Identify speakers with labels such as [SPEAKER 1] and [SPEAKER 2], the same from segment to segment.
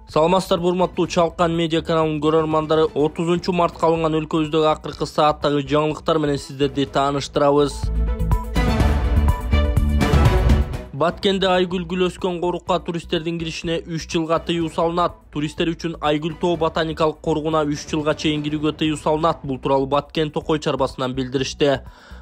[SPEAKER 1] Саламатсыздар, урматтуу Чалкан медиа каналынын көрөрмандары. 30 мартка алынган өлкөбүздөгү акыркы сааттагы жаңылыктар менен сиздерди тааныштырабыз. Баткенде айгүл гүл өскөн корукка туристтердин киришине 3 жылга тыюу салынат. Туристтер үчүн Айгүл тоо ботаникалык коргуна 3 жылга чейин кирүүгө тыюу салынат. Бул тууралуу Баткен Токой чарбасынан билдиришти.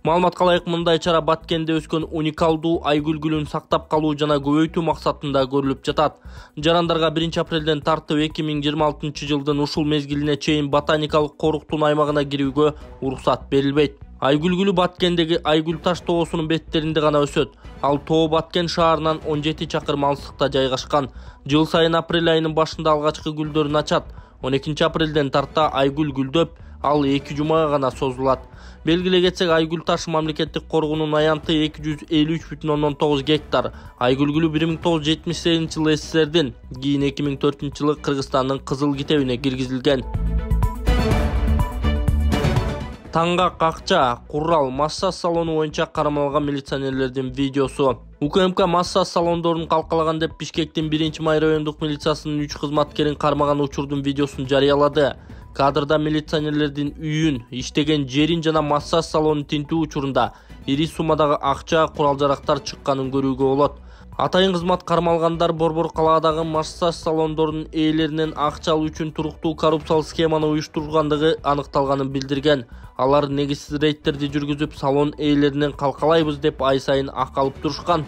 [SPEAKER 1] Маалыматка ылайык, мындай чара Баткенде өскөн уникалдуу айгүл гүлүн сактап калуу жана көбөйтүү максатында көрүлүп жатат. Жарандарга 1 апрелден тартып 2026 жылдын ушул мезгилине чейин ботаникалык коруктун аймагына кирүүгө уруксат берилбейт. Айгүл гүлү Баткендеги Айгүл таш тоосунун беттеринде гана өсөт. Ал тоо Баткен шаарынан 17 чакырым алыстыкта жайгашкан. Жыл сайын апрель айынын башында алгачкы гүлдөрүн ачат. 12 апрелден тарта айгүл гүлдөп, ал 2 жумага гана созулат. Белгилей кетсек, Айгүл таш мамлекеттик коргоонун аянты 253,9 гектар. Айгүл гүлү 1978 жылы СССРдин, кийин 2004 жылы Кыргызстандын Кызыл китебине киргизилген. Таңга какча, курал, массаж салону боюнча кармалган милиционерлердин видеосу. УКМК массаж салондорун калкалаган деп Бишкектин 1-май райондук милициясынын 3 кызматкерин кармаган учурдун видеосун жарыялады. Кадрда милиционерлердин үйүн, иштеген жерин жана массаж салонун тинтүү учурунда ири суммадагы акча, курал-жарактар чыкканын көрүүгө болот. Атайын кызмат кармалгандар Борбор калаадагы массаж салондорунун ээлеринен акча алуу үчүн туруктуу коррупциялык схеманы уюштургандыгы аныкталганын билдирген. Алар негизсиз рейдтерди жүргүзүп, салон ээлеринен калкалайбыз деп ай сайын ак алып турушкан.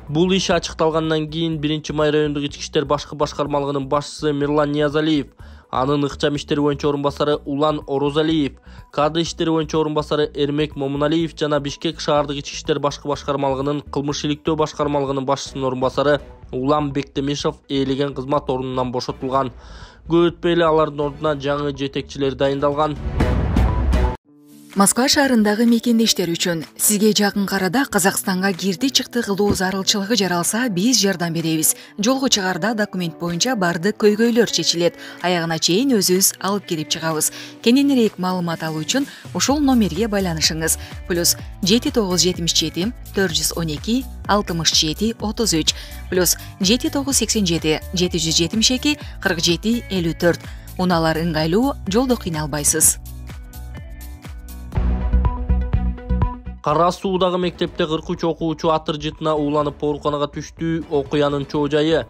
[SPEAKER 1] Бул иш ачыкталгандан кийин 1-май райондук ички иштер башкы башкармалыгынын башчысы Мирлан Ниязалиев, анын ыкчам иштери боюнча орун басары Улан Орозалиев, кадр иштери боюнча орун басары Эрмек Момуналиев жана Бишкек шаардык ички иштер башкы башкармалыгынын кылмыш иликтөө башкармалыгынын башчысынын орун басары Улан Бектемишев ээлеген кызмат ордунан бошотулган. Көп өтпөй эле алардын ордуна жаңы жетекчилер дайындалган.
[SPEAKER 2] Москва шаарындагы мекендештер үчүн сизге жакын арада Казакстанга кирди-чыкты кылуу зарылчылыгы жаралса, биз жардам беребиз. Жолго чыгарда документ боюнча бардык көйгөйлөр чечилет. Аягына чейин өзүбүз алып кирип чыгабыз. Кененирээк маалымат алуу үчүн ушул номерге байланышыңыз. +7977 412 67 33 +7987 772 47 54. Унаалар ыңгайлуу, жолдо кыйналбайсыз.
[SPEAKER 1] Кара Суудагы мектепте 43 окуучу атыр жытына ууланып ооруканага түштү. Окуянын чоо жайы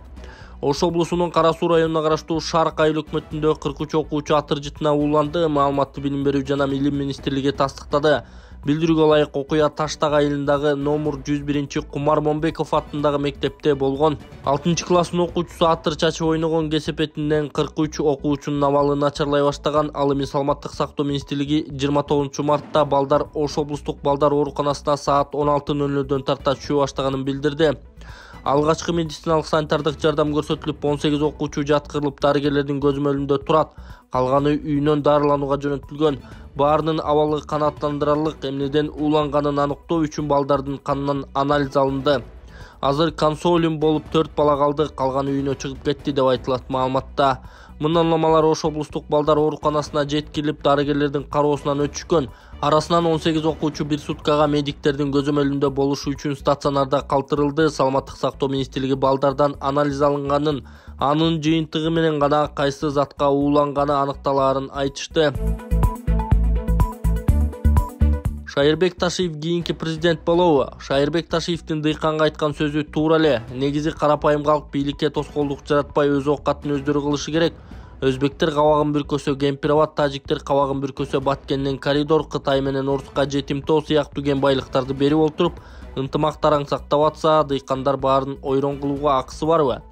[SPEAKER 1] Ош облусунун Кара Суу районуна караштуу Шарк айыл өкмөтүндө 43 окуучу атыр жытына ууланды. Маалыматты Билим берүү жана Илим министрлиги тастыктады. Билдирүүгө ылайык, окуя Таштак айылындагы номер 101 Кумар Момбеков аттындагы мектепте болгон. 6 класстын окуучусу атыр чачып ойногон кесепетинен 43 окуучунун абалы начарлай баштаган. Ал эми Саламаттык сактоо министрлиги 29 мартта балдар Ош облустук балдар ооруканасына саат 16:00 тарта түшө баштаганын билдирди. Алгачкы медициналык санитардык жардам көрсөтүлүп, 18 окуучу жаткырылып дарыгерлердин көзөмөлүндө турат. Калганы үйүнөн дарыланууга жөнөтүлгөн. Баарынын абалы канааттандырарлык. Эмнеден ууланганын аныктоо үчүн балдардын канынан анализ алынды. Азыр консолиум болуп 4 бала калды, калганы үйүнө чыгып кетти деп айтылат маалыматта. Мындан Ош облустук балдар ооруканасына жеткирилип, дарыгерлердин кароосунан өтүшкөн. Арасынан 18 окуучу 1 суткага медиктердин көзөмөлүндө болушу үчүн стационарда калтырылды. Саламаттык сактоо министрлиги балдардан анализ алынганын, анын жыйынтыгы менен гана кайсы затка ууланганы аныкталаарын айтышты. Шайырбек Ташиев кийинки президент болобу? Шайырбек Ташиевдин дыйканга айткан сөзү туура эле. Негизи карапайым калк бийликке тоскоолдук жаратпай өз оокатын өздөрү кылышы керек. Өзбектер кабагын бүркөсө Кемпирабад, тажиктер кабагын бүркөсө Баткенден коридор, Кытай менен Оруска жетимтоо сыяктуу кен байлыктарды берип олтуруп, ынтымактарын сактап атса, дыйкандар баарын ойрон кылууга акысы барбы?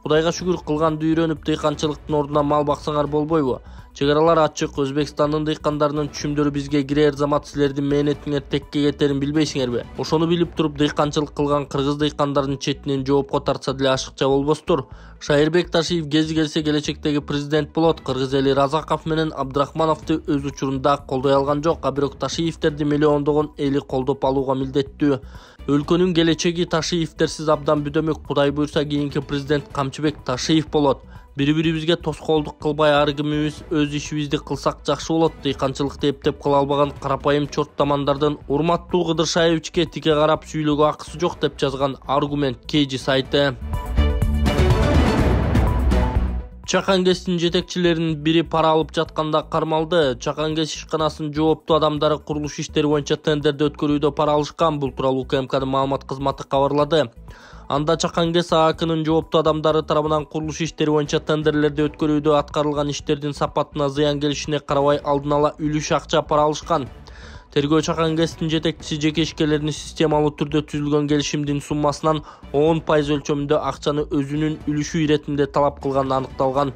[SPEAKER 1] Кудайга шүгүр, кылганды үйрөнүп дыйканчылыктын ордуна мал баксаңар болбойбу? Чегаралар ачык, Өзбекстандын дыйкандарынын түшүмдөрү бизге кирер замат силердин мээнетиңер текке кетерин билбейсиңерби? Ошону билип туруп дыйканчылык кылган кыргыз дыйкандардын четинен жоопко тартса деле ашыкча болбостур. Шайырбек Ташиев кези келсе келечектеги президент болот. Кыргыз эли Разаков менен Абдрахмановду өз учурунда колдой алган жок, а бирок Ташиевтерди миллиондогон эли колдоп алууга милдеттүү. Өлкөнүн келечеги Ташиевтерсиз абдан бүдөмөк. Кудай буйрса кийинки президент Камчыбек Ташиев болот. Бири-бирибизге тоскоолдук кылбай ар кимибиз өз ишибизди кылсак жакшы болот. Дыйканчылыкты эптеп кыла албаган карапайым чорттамандардын урматтуу Кыдыршаевичке тике карап сүйлөөгө акысы жок деп жазган Аргумент Кежи сайты. Чакан КЭСтин жетекчилеринин бири пара алып жатканда кармалды. Чакан КЭС ишканасынын жооптуу адамдары курулуш иштери боюнча тендерди өткөрүүдө пара алышкан. Бул тууралуу УКМКнын маалымат кызматы кабарлады. Анда Чакан КЭС ААКнын жооптуу адамдары тарабынан курулуш иштери боюнча тендерлерди өткөрүүдө аткарылган иштердин сапатына зыян келишине карабай алдын ала үлүш акча пара алышкан. Тергөө Чакан КЭСтин жетекчиси жеке ишкерлердин системалуу түрдө түзүлгөн келишимдин суммасынан 10% өлчөмүндө акчаны өзүнүн үлүшү иретинде талап кылганы аныкталган.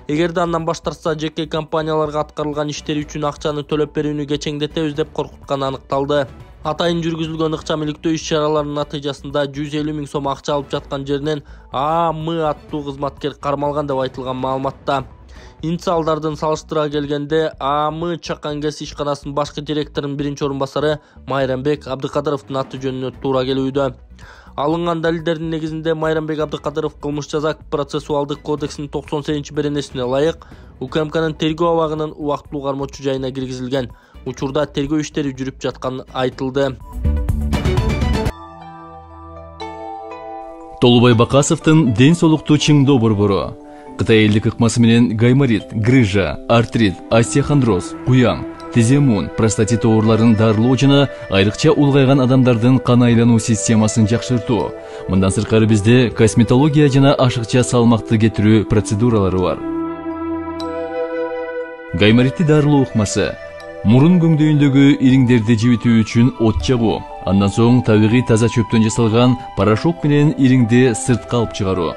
[SPEAKER 1] Эгерде андан баш тартса, жеке компанияларга аткарылган иштери үчүн акчаны төлөп берүүнү кечеңдетебиз деп коркутканы аныкталды. Атайын жүргүзүлгөн ыкчам иликтөө иш-чараларынын натыйжасында 150 000 сом акча алып жаткан жеринен АМ аттуу кызматкер кармалган деп айтылган маалыматта. Инсалдардын салыштыра келгенде АМ Чакан КЭС ишканасынын башкы директорунун биринчи орун басары Майрамбек Абдыкадыровдун аты жөнүнө туура келүүдө. Алынган далилдердин негизинде Майрамбек Абдыкадыров кылмыш жаза процессуалдык кодексинин 98-беренесине ылайык УКМКнын тергөө абагынын убактылуу кармоочу жайына киргизилген. Учурда тергөө иштери жүрүп жатканы айтылды.
[SPEAKER 3] Толубай Бакасовдун ден соолукту чыңдоо борбору Кытай элдик ыкмасы менен гайморит, грыжа, артрит, остеохондроз, куяң, тиземун, простатит ооруларын дарылоо жана айрыкча улгайган адамдардын кан айлануу системасын жакшыртуу. Мындан сырткары бизде косметология жана ашыкча салмакты кетирүү процедуралары бар. Гайморитти дарылоо ыкмасы мурун көңдөйүндөгү ириңдерди жибитүү үчүн от жагуу, андан соң табигый таза чөптөн жасалган порошок менен ириңди сыртка алып чыгаруу.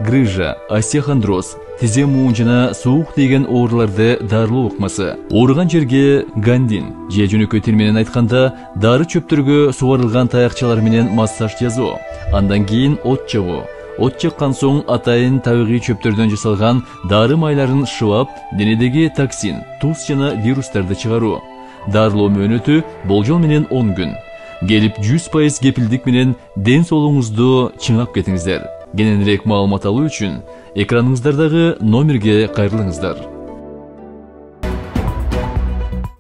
[SPEAKER 3] Грыжа, остеохондроз, тизе муун жана суук тийген ооруларды дарылоо ыкмасы. Ооруган жерге гандин, же жөнөкөй тил менен айтканда, дары чөптөргө сугарылган таякчалар менен массаж жасоо. Андан кийин от жагуу. От жаккан соң атайын табигый чөптөрдөн жасалган дары майларын шыбап, денедеги токсин, туз жана вирустарды чыгаруу. Дарылоо мөөнөтү болжол менен 10 күн. Келип 100% кепилдик менен ден соолугуңузду чыңап кетиңиздер. Кененирээк маалымат алуу үчүн экраныңыздардагы номерге кайрылыңыздар.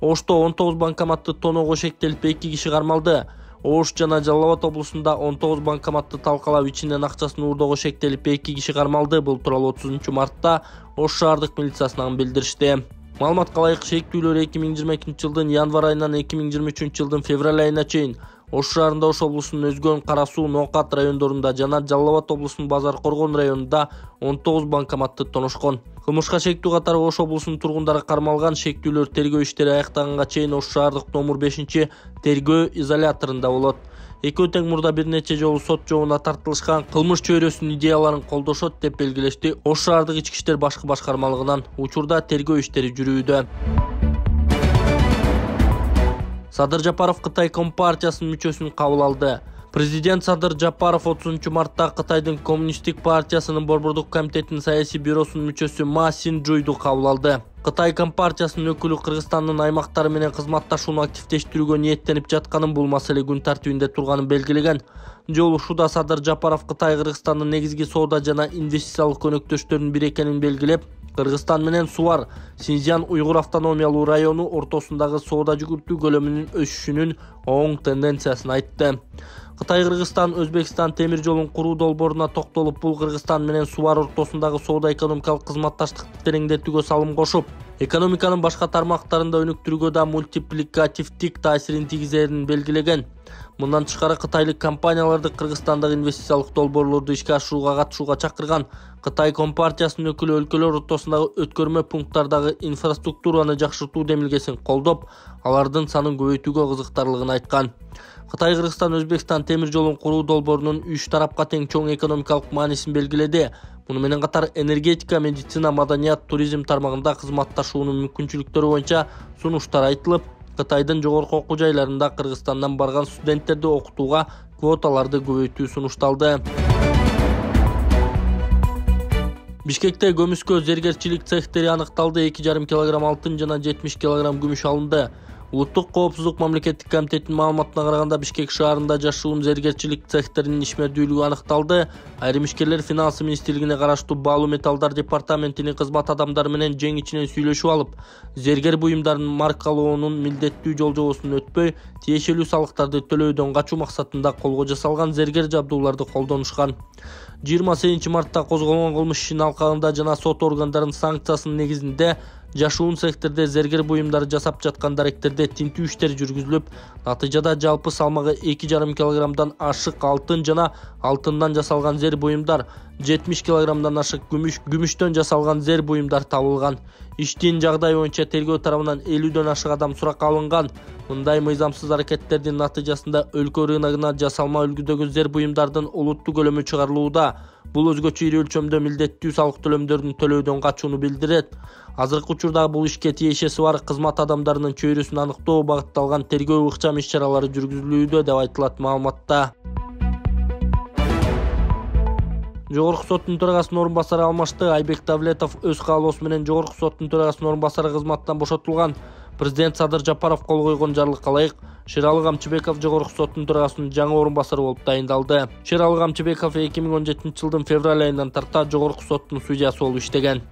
[SPEAKER 1] Ошто 19 банкоматты тоноого шектелип 2 киши кармалды. Ош жана Жалал Абад облусунда 19 банкоматты талкалап ичинен акчасын уурдоого шектелип 2 киши кармалды. Бул тууралуу 30-мартта Ош шаардык милициясынан билдиришти. Маалыматка ылайык шектүүлөр 2022 жылдын январь айынан 2023 жылдын февраль айына чейин Ош шаарында Ош облусунун Өзгөн, Кара Суу, Ноокат райондорунда жана Жалал Абад облусунун Базар Коргон районунда 19 банкоматты тоношкон. Кылмышка шектүү катары Ош облусунун тургундары кармалган. Шектүүлөр тергөө иштери аяктаганга чейин Ош шаардык номер 5 тергөө изоляторунда болот. Экөө тең мурда бир нече жолу сот жообуна тартылышкан, кылмыш чөйрөсүнүн идеяларын колдошот деп белгилешти Ош шаардык ички иштер башкы башкармалыгынан. Учурда тергөө иштери жүрүүдө. Садыр Жапаров Кытай Компартиясынын мүчөсүн кабыл алды. Президент Садыр Жапаров 30-мартта Кытайдын Коммунисттик партиясынын борбордук комитетинин саясий бюросунун мүчөсү Ма Синджуйду кабыл алды. Кытай Компартиясынын өкүлү Кыргызстандын аймактары менен кызматташууну активдештирүүгө ниеттенип жатканын, бул маселе күн тартибинде турганын белгилеген. Жолугушууда Садыр Жапаров Кытай Кыргызстандын негизги соода жана инвестициялык көнөктөштөрүнүн бири экенин белгилеп, Кыргызстан менен Сувар, Синьцзян уйгур автономиялуу району ортосундагы соода жүгүртүү көлөмүнүн өсүшүнүн оң тенденциясын айтты. Кытай Кыргызстан Өзбекстан темир жолун куруу долбооруна токтолуп, бул Кыргызстан менен Сувар ортосундагы соода экономикалык кызматташтыкты тереңдетүүгө салым кошуп, экономиканын башка тармактарында өнүктүрүүгө да мультипликативдик таасирин тийгизерин белгилеген. Мындан тышкары кытайлык компанияларды Кыргызстандагы инвестициялык долбоорлорду ишке ашырууга катышууга чакырган. Кытай Компартиясынын өкүлү өлкөлөр ортосундагы өткөрмө пункттардагы инфраструктураны жакшыртуу демилгесин колдоп, алардын санын көбөйтүүгө кызыктарлыгын айткан. Кытай Кыргызстан Өзбекстан темир жолун куруу долбоорунун 3 тарапка тең чоң экономикалык маанисин белгиледи. Муну менен катар энергетика, медицина, маданият, туризм тармагында кызматташуунун мүмкүнчүлүктөрү боюнча сунуштар айтылып, Кытайдын жогорку окуу жайларында Кыргызстандан барган студенттерди окутууга квоталарды көбөйтүү сунушталды. Бишкекте көмүскө зергерчилик цехтери аныкталды. 2,5 кг алтын жана 70 кг күмүш алынды. Улуттук коопсуздук мамлекеттик комитетинин маалыматына караганда, Бишкек шаарында жашуун зергерчилик цехтеринин ишмердүүлүгү аныкталды. Айрым ишкерлер Финансы министрлигине караштуу Баалуу металлдар департаментинин кызмат адамдары менен жең ичинен сүйлөшүп алып, зергер буюмдарын маркалоонун милдеттүү жолжобосун өтпөй, тиешелүү салыктарды төлөөдөн качуу максатында колго жасалган зергер жабдууларды колдонушкан. 28 мартта козголгон кылмыш ишинин алкагында жана сот органдарынын санкциясынын негизинде жашуун секторде зергер буюмдарды жасап жаткан даректерде тинтүү иштери жүргүзүлүп, натыйжада жалпы салмагы 2,5 килограммдан ашык алтын жана алтындан жасалган зер буюмдар, 70 килограммдан ашык күмүштөн жасалган зер буюмдар табылган. Иштин жагдайы боюнча тергөө тарабынан 50дөн ашык адам суракка алынган. Мындай мыйзамсыз аракеттердин натыйжасында өлкө рыногуна жасалма үлгүдөгү зер буюмдардын олуттуу көлөмү чыгарылууда. Бул өзгөчө ири өлчөмдө милдеттүү салык төлөмдөрүн төлөөдөн качууну билдирет. Азыркы учурда бул ишке тиешеси бар кызмат адамдарынын чөйрөсүн аныктоо багытталган тергөө ыкчам иш-чаралары жүргүзүлүүдө деп айтылат маалыматта. Жогорку соттун төрагасынын орун басары алмашты. Айбек Давлетов өз каалоосу менен Жогорку соттун төрагасынын орун басары кызматтан бошотулган. Президент Садыр Жапаров кол койгон жарлыкка ылайык Шералы Камчыбеков Жогорку соттун төрагасынын жаңы орун басары болуп дайындалды. Шералы Камчыбеков 2017 жылдын февраль айынан тарта Жогорку соттун судьясы болуп иштеген.